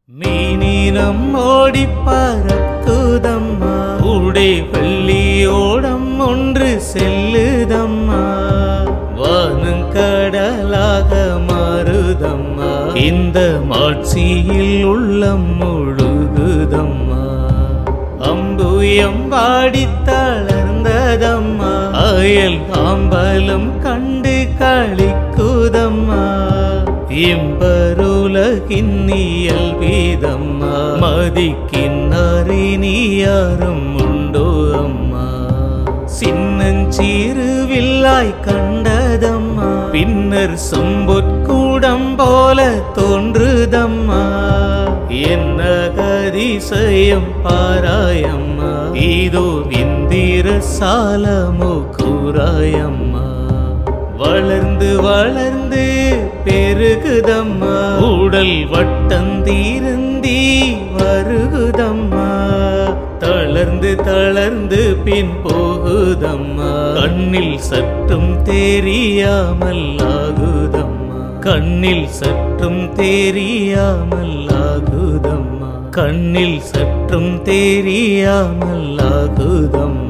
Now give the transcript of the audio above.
மீனினம் ஓடி பறக்குதம்மா, உடை வெள்ளியோடம் ஒன்று செல்லுதம்மா, வானும் கடலாக மாறுதம்மா, இந்த மாட்சியில் உள்ளம் முழுகுதம்மா. அம்புயம் பாடி தளர்ந்ததம்மா, அயல் ஆம்பலம் கண்டு களிக்குதம்மா, இம்பருலகின் இயல்பீதம்மா, மதிக்கின்னாரினி யாரும் உண்டோ அம்மா. சின்னஞ்சிறுவில்லாய் கண்டதம்மா, பின்னர் சொம்பொற்கூடம் போல தோன்றுதம்மா, என்ன அதிசயம் பாராயம்மா, இதோ இந்திர சாலமோ கூறாயம்மா. வளர்ந்து வளர்ந்து பெருகுதம்மா, உடல் வட்டந்தீரந்தி வருகுதம்மா, தளர்ந்து தளர்ந்து பின் போகுதம்மா, கண்ணில் சற்றும் தெரியாமல் ஆகுதம்மா, கண்ணில் சற்றும் தெரியாமல் ஆகுதம்மா, கண்ணில் சற்றும் தெரியாமல் ஆகுதம்மா.